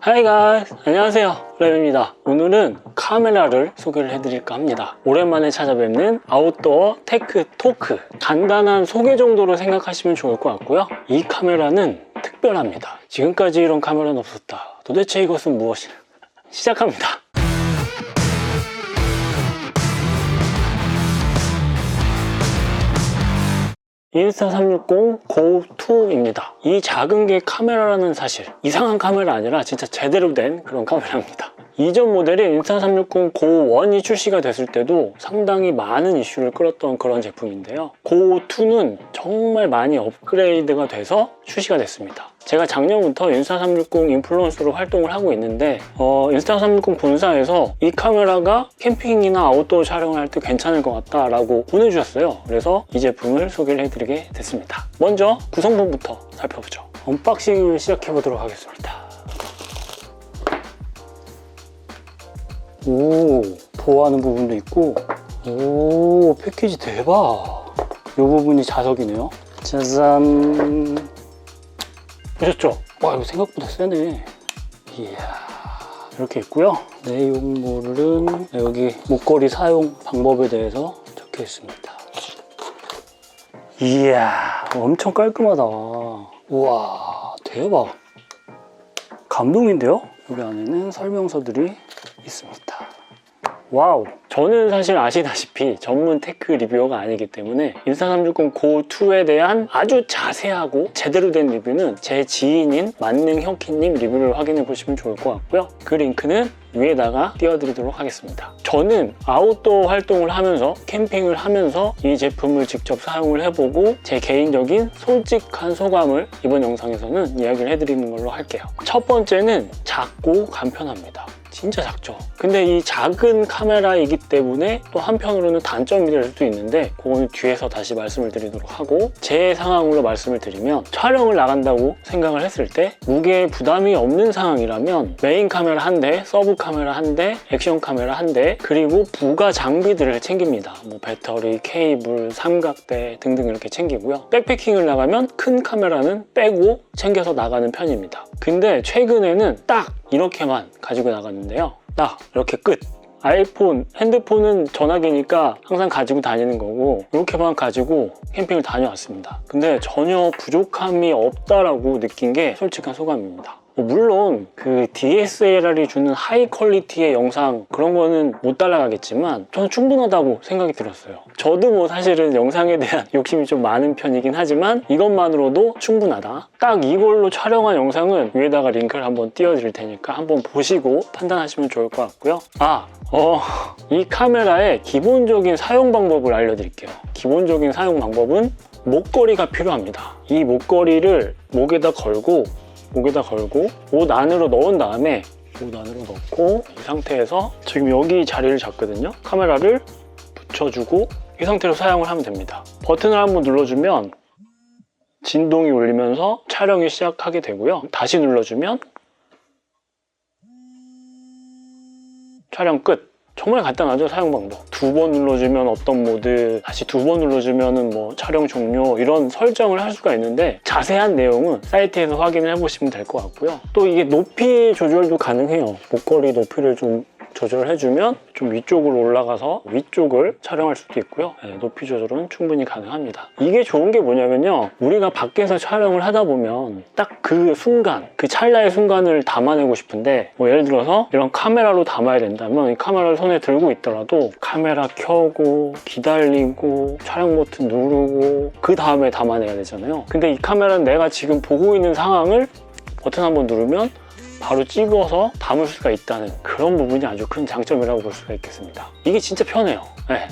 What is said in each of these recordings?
Hi guys! 안녕하세요, 랩입니다. 오늘은 카메라를 소개를 해드릴까 합니다. 오랜만에 찾아뵙는 아웃도어 테크 토크. 간단한 소개 정도로 생각하시면 좋을 것 같고요. 이 카메라는 특별합니다. 지금까지 이런 카메라는 없었다. 도대체 이것은 무엇이냐? 시작합니다. 인스타360 GO2입니다. 이 작은 게 카메라라는 사실, 이상한 카메라 아니라 진짜 제대로 된 그런 카메라입니다. 이전 모델인 인스타360 GO1이 출시가 됐을 때도 상당히 많은 이슈를 끌었던 그런 제품인데요. GO2는 정말 많이 업그레이드가 돼서 출시가 됐습니다. 제가 작년부터 인스타360 인플루언서로 활동을 하고 있는데 인스타360 본사에서 이 카메라가 캠핑이나 아웃도어 촬영을 할 때 괜찮을 것 같다라고 보내주셨어요. 그래서 이 제품을 소개를 해드리게 됐습니다. 먼저 구성품부터 살펴보죠. 언박싱을 시작해 보도록 하겠습니다. 오, 보호하는 부분도 있고, 오, 패키지 대박. 이 부분이 자석이네요. 짜잔. 보셨죠? 와, 이거 생각보다 세네. 이야, 이렇게 있고요. 내용물은 여기 목걸이 사용 방법에 대해서 적혀 있습니다. 이야, 엄청 깔끔하다. 우와, 대박. 감동인데요? 여기 안에는 설명서들이 있습니다. 와우! 저는 사실 아시다시피 전문 테크 리뷰어가 아니기 때문에 인스타360 GO2에 대한 아주 자세하고 제대로 된 리뷰는 제 지인인 만능형키님 리뷰를 확인해 보시면 좋을 것 같고요. 그 링크는 위에다가 띄워드리도록 하겠습니다. 저는 아웃도어 활동을 하면서 캠핑을 하면서 이 제품을 직접 사용을 해보고 제 개인적인 솔직한 소감을 이번 영상에서는 이야기를 해드리는 걸로 할게요. 첫 번째는 작고 간편합니다. 진짜 작죠. 근데 이 작은 카메라이기 때문에 또 한편으로는 단점이 될 수도 있는데 그거는 뒤에서 다시 말씀을 드리도록 하고, 제 상황으로 말씀을 드리면 촬영을 나간다고 생각을 했을 때 무게 부담이 없는 상황이라면 메인 카메라 한 대, 서브 카메라 한 대, 액션 카메라 한 대, 그리고 부가 장비들을 챙깁니다. 뭐 배터리, 케이블, 삼각대 등등 이렇게 챙기고요. 백패킹을 나가면 큰 카메라는 빼고 챙겨서 나가는 편입니다. 근데 최근에는 딱 이렇게만 가지고 나갔는데요. 딱 이렇게 끝. 아이폰, 핸드폰은 전화기니까 항상 가지고 다니는 거고 이렇게만 가지고 캠핑을 다녀왔습니다. 근데 전혀 부족함이 없다라고 느낀 게 솔직한 소감입니다. 물론 그 DSLR이 주는 하이 퀄리티의 영상 그런 거는 못 따라가겠지만 저는 충분하다고 생각이 들었어요. 저도 뭐 사실은 영상에 대한 욕심이 좀 많은 편이긴 하지만 이것만으로도 충분하다. 딱 이걸로 촬영한 영상은 위에다가 링크를 한번 띄워드릴 테니까 한번 보시고 판단하시면 좋을 것 같고요. 이 카메라의 기본적인 사용 방법을 알려드릴게요. 기본적인 사용 방법은 목걸이가 필요합니다. 이 목걸이를 목에다 걸고 옷 안으로 넣은 다음에 옷 안으로 넣고 이 상태에서 지금 여기 자리를 잡거든요. 카메라를 붙여주고 이 상태로 사용을 하면 됩니다. 버튼을 한번 눌러주면 진동이 울리면서 촬영이 시작하게 되고요. 다시 눌러주면 촬영 끝. 정말 간단하죠, 사용 방법. 2번 눌러주면 어떤 모드, 다시 2번 눌러주면 뭐 촬영 종료, 이런 설정을 할 수가 있는데 자세한 내용은 사이트에서 확인을 해보시면 될 것 같고요. 또 이게 높이 조절도 가능해요. 목걸이 높이를 좀 조절해주면 좀 위쪽으로 올라가서 위쪽을 촬영할 수도 있고요. 높이 조절은 충분히 가능합니다. 이게 좋은 게 뭐냐면요, 우리가 밖에서 촬영을 하다 보면 딱 그 순간, 그 찰나의 순간을 담아내고 싶은데 뭐 예를 들어서 이런 카메라로 담아야 된다면 이 카메라를 손에 들고 있더라도 카메라 켜고 기다리고 촬영 버튼 누르고 그 다음에 담아내야 되잖아요. 근데 이 카메라는 내가 지금 보고 있는 상황을 버튼 한번 누르면 바로 찍어서 담을 수가 있다는 그런 부분이 아주 큰 장점이라고 볼 수가 있겠습니다. 이게 진짜 편해요.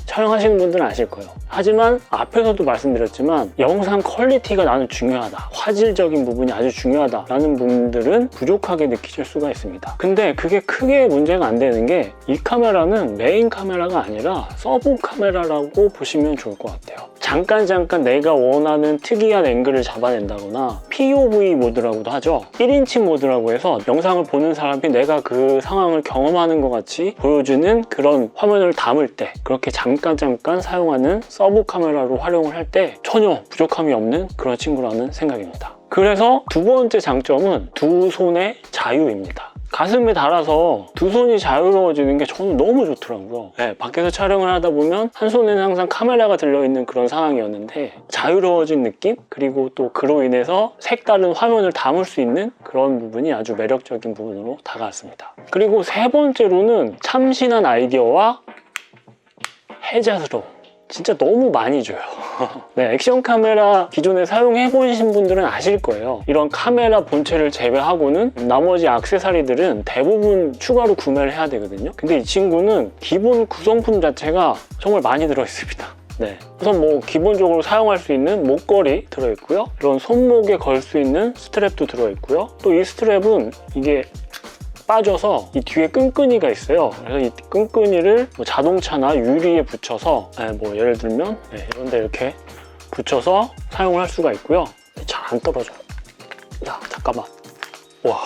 촬영하시는 분들은 아실 거예요. 하지만 앞에서도 말씀드렸지만 영상 퀄리티가 나는 중요하다, 화질적인 부분이 아주 중요하다 라는 분들은 부족하게 느끼실 수가 있습니다. 근데 그게 크게 문제가 안 되는 게 이 카메라는 메인 카메라가 아니라 서브 카메라라고 보시면 좋을 것 같아요. 잠깐 내가 원하는 특이한 앵글을 잡아낸다거나 POV 모드라고도 하죠. 1인칭 모드라고 해서 영상을 보는 사람이 내가 그 상황을 경험하는 것 같이 보여주는 그런 화면을 담을 때 그렇게 잠깐 사용하는 서브 카메라로 활용을 할 때 전혀 부족함이 없는 그런 친구라는 생각입니다. 그래서 두 번째 장점은 두 손의 자유입니다. 가슴에 달아서 두 손이 자유로워지는 게 저는 너무 좋더라고요. 네, 밖에서 촬영을 하다 보면 한 손에는 항상 카메라가 들려있는 그런 상황이었는데 자유로워진 느낌? 그리고 또 그로 인해서 색다른 화면을 담을 수 있는 그런 부분이 아주 매력적인 부분으로 다가왔습니다. 그리고 세 번째로는 참신한 아이디어와 해자스러움. 진짜 너무 많이 줘요. 네, 액션 카메라 기존에 사용해 보신 분들은 아실 거예요. 이런 카메라 본체를 제외하고는 나머지 액세서리들은 대부분 추가로 구매를 해야 되거든요. 근데 이 친구는 기본 구성품 자체가 정말 많이 들어있습니다. 네, 우선 뭐 기본적으로 사용할 수 있는 목걸이 들어있고요. 이런 손목에 걸 수 있는 스트랩도 들어있고요. 또 이 스트랩은 이게 빠져서 이 뒤에 끈끈이가 있어요. 그래서 이 끈끈이를 뭐 자동차나 유리에 붙여서 뭐 예를 들면 이런 데 이렇게 붙여서 사용을 할 수가 있고요. 잘 안 떨어져요. 야, 잠깐만. 와,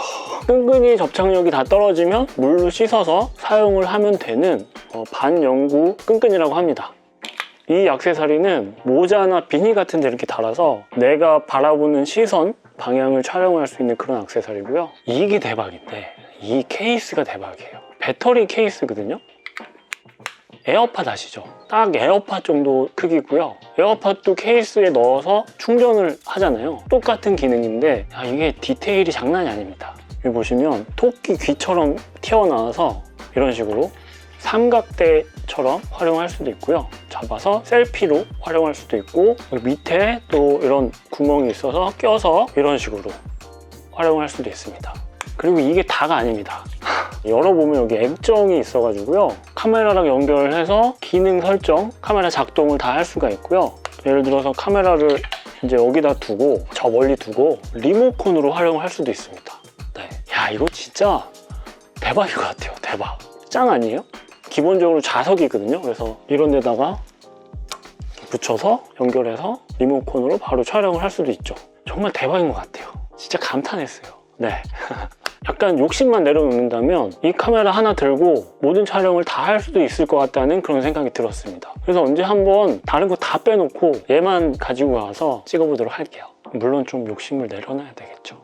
끈끈이 접착력이 다 떨어지면 물로 씻어서 사용을 하면 되는 반영구 끈끈이라고 합니다. 이 액세서리는 모자나 비니 같은 데 이렇게 달아서 내가 바라보는 시선 방향을 촬영할 수 있는 그런 액세서리고요. 이게 대박인데 이 케이스가 대박이에요. 배터리 케이스거든요. 에어팟 아시죠? 딱 에어팟 정도 크기고요. 에어팟도 케이스에 넣어서 충전을 하잖아요. 똑같은 기능인데 이게 디테일이 장난이 아닙니다. 여기 보시면 토끼 귀처럼 튀어나와서 이런 식으로 삼각대처럼 활용할 수도 있고요. 잡아서 셀피로 활용할 수도 있고 여기 밑에 또 이런 구멍이 있어서 껴서 이런 식으로 활용할 수도 있습니다. 그리고 이게 다가 아닙니다. 열어보면 여기 액정이 있어가지고요. 카메라랑 연결해서 기능 설정, 카메라 작동을 다 할 수가 있고요. 예를 들어서 카메라를 이제 여기다 두고 저 멀리 두고 리모컨으로 활용할 수도 있습니다. 네. 야, 이거 진짜 대박인 것 같아요. 대박. 짱 아니에요? 기본적으로 자석이거든요. 그래서 이런 데다가 붙여서 연결해서 리모컨으로 바로 촬영을 할 수도 있죠. 정말 대박인 것 같아요. 진짜 감탄했어요. 네. 약간 욕심만 내려놓는다면 이 카메라 하나 들고 모든 촬영을 다 할 수도 있을 것 같다는 그런 생각이 들었습니다. 그래서 언제 한번 다른 거 다 빼놓고 얘만 가지고 와서 찍어보도록 할게요. 물론 좀 욕심을 내려놔야 되겠죠.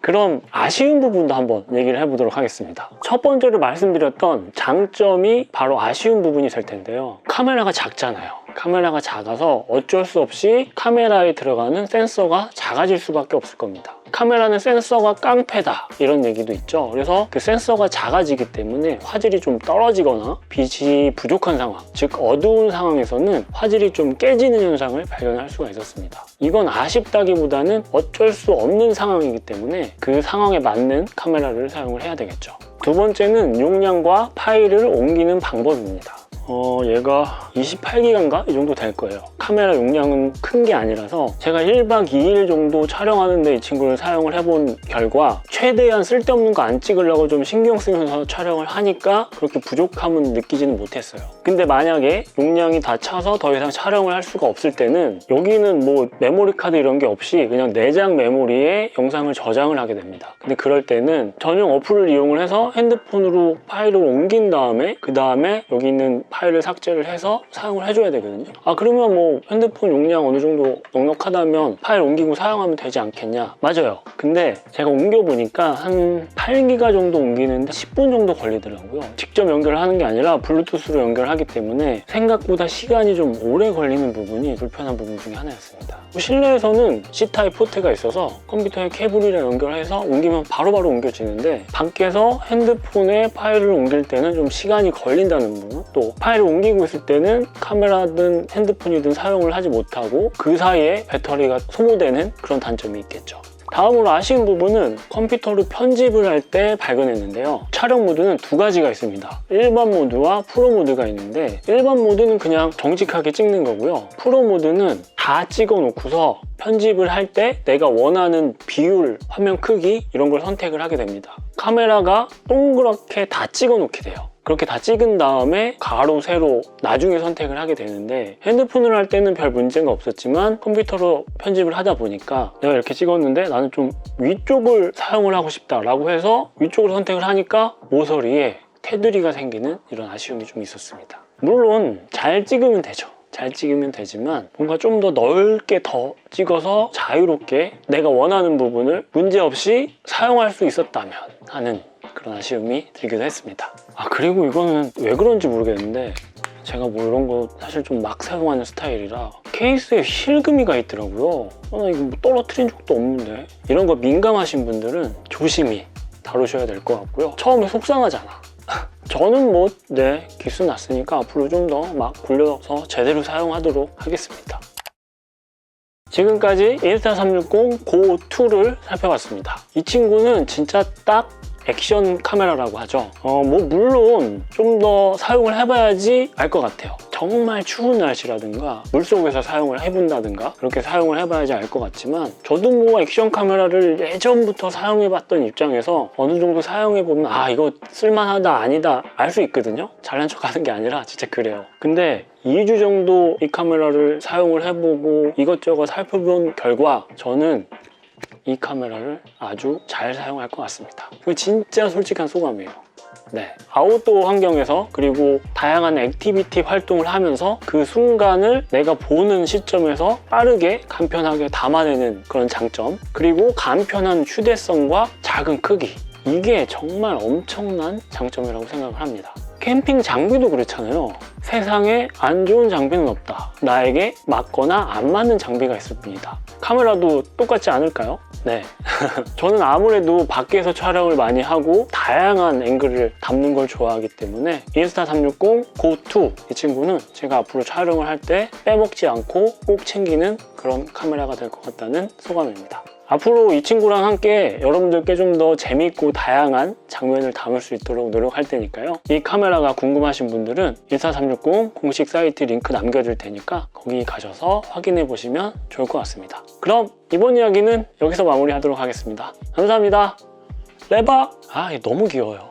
그럼 아쉬운 부분도 한번 얘기를 해보도록 하겠습니다. 첫 번째로 말씀드렸던 장점이 바로 아쉬운 부분이 될 텐데요. 카메라가 작잖아요. 카메라가 작아서 어쩔 수 없이 카메라에 들어가는 센서가 작아질 수밖에 없을 겁니다. 카메라는 센서가 깡패다 이런 얘기도 있죠. 그래서 그 센서가 작아지기 때문에 화질이 좀 떨어지거나 빛이 부족한 상황, 즉 어두운 상황에서는 화질이 좀 깨지는 현상을 발견할 수가 있었습니다. 이건 아쉽다기보다는 어쩔 수 없는 상황이기 때문에 그 상황에 맞는 카메라를 사용을 해야 되겠죠. 두 번째는 용량과 파일을 옮기는 방법입니다. 얘가 28기가인가? 이 정도 될 거예요. 카메라 용량은 큰 게 아니라서 제가 1박 2일 정도 촬영하는데 이 친구를 사용을 해본 결과 최대한 쓸데없는 거 안 찍으려고 좀 신경 쓰면서 촬영을 하니까 그렇게 부족함은 느끼지는 못했어요. 근데 만약에 용량이 다 차서 더 이상 촬영을 할 수가 없을 때는 여기는 뭐 메모리 카드 이런 게 없이 그냥 내장 메모리에 영상을 저장을 하게 됩니다. 근데 그럴 때는 전용 어플을 이용을 해서 핸드폰으로 파일을 옮긴 다음에 그 다음에 여기 있는 파일을 삭제를 해서 사용을 해줘야 되거든요. 그러면 뭐 핸드폰 용량 어느 정도 넉넉하다면 파일 옮기고 사용하면 되지 않겠냐? 맞아요. 근데 제가 옮겨보니까 한 8기가 정도 옮기는데 10분 정도 걸리더라고요. 직접 연결하는 게 아니라 블루투스로 연결하기 때문에 생각보다 시간이 좀 오래 걸리는 부분이 불편한 부분 중에 하나였습니다. 실내에서는 C타입 포트가 있어서 컴퓨터에 케이블이랑 연결해서 옮기면 바로바로 옮겨지는데 밖에서 핸드폰에 파일을 옮길 때는 좀 시간이 걸린다는 부분, 또 파일을 옮기고 있을 때는 카메라든 핸드폰이든 사용을 하지 못하고 그 사이에 배터리가 소모되는 그런 단점이 있겠죠. 다음으로 아쉬운 부분은 컴퓨터로 편집을 할 때 발견했는데요. 촬영 모드는 두 가지가 있습니다. 일반 모드와 프로 모드가 있는데 일반 모드는 그냥 정직하게 찍는 거고요. 프로 모드는 다 찍어 놓고서 편집을 할 때 내가 원하는 비율, 화면 크기 이런 걸 선택을 하게 됩니다. 카메라가 동그랗게 다 찍어 놓게 돼요. 그렇게 다 찍은 다음에 가로, 세로 나중에 선택을 하게 되는데 핸드폰으로 할 때는 별 문제가 없었지만 컴퓨터로 편집을 하다 보니까 내가 이렇게 찍었는데 나는 좀 위쪽을 사용을 하고 싶다라고 해서 위쪽을 선택을 하니까 모서리에 테두리가 생기는 이런 아쉬움이 좀 있었습니다. 물론 잘 찍으면 되죠. 잘 찍으면 되지만 뭔가 좀 더 넓게 더 찍어서 자유롭게 내가 원하는 부분을 문제없이 사용할 수 있었다면 하는 그런 아쉬움이 들기도 했습니다. 그리고 이거는 왜 그런지 모르겠는데 제가 뭐 이런 거 사실 좀 막 사용하는 스타일이라 케이스에 실금이가 있더라고요. 나 이거 뭐 떨어뜨린 적도 없는데. 이런 거 민감하신 분들은 조심히 다루셔야 될 것 같고요. 처음에 속상하잖아. 저는 뭐 기수 났으니까 앞으로 좀 더 막 굴려서 제대로 사용하도록 하겠습니다. 지금까지 인스타360 고2를 살펴봤습니다. 이 친구는 진짜 딱 액션 카메라라고 하죠. 뭐 물론 좀 더 사용을 해봐야지 알 것 같아요. 정말 추운 날씨라든가 물속에서 사용을 해본다든가 그렇게 사용을 해봐야지 알 것 같지만 저도 뭐 액션 카메라를 예전부터 사용해봤던 입장에서 어느 정도 사용해보면 이거 쓸만하다 아니다 알 수 있거든요. 잘난 척하는 게 아니라 진짜 그래요. 근데 2주 정도 이 카메라를 사용을 해보고 이것저것 살펴본 결과 저는 이 카메라를 아주 잘 사용할 것 같습니다. 이거 진짜 솔직한 소감이에요. 아웃도어 환경에서 그리고 다양한 액티비티 활동을 하면서 그 순간을 내가 보는 시점에서 빠르게 간편하게 담아내는 그런 장점, 그리고 간편한 휴대성과 작은 크기, 이게 정말 엄청난 장점이라고 생각을 합니다. 캠핑 장비도 그렇잖아요. 세상에 안 좋은 장비는 없다. 나에게 맞거나 안 맞는 장비가 있을 뿐이다. 카메라도 똑같지 않을까요? 저는 아무래도 밖에서 촬영을 많이 하고 다양한 앵글을 담는 걸 좋아하기 때문에 인스타360 고2 이 친구는 제가 앞으로 촬영을 할 때 빼먹지 않고 꼭 챙기는 그런 카메라가 될 것 같다는 소감입니다. 앞으로 이 친구랑 함께 여러분들께 좀 더 재밌고 다양한 장면을 담을 수 있도록 노력할 테니까요. 이 카메라가 궁금하신 분들은 인스타360 공식 사이트 링크 남겨줄 테니까 거기 가셔서 확인해 보시면 좋을 것 같습니다. 그럼 이번 이야기는 여기서 마무리하도록 하겠습니다. 감사합니다. 레바! 이게 너무 귀여워요.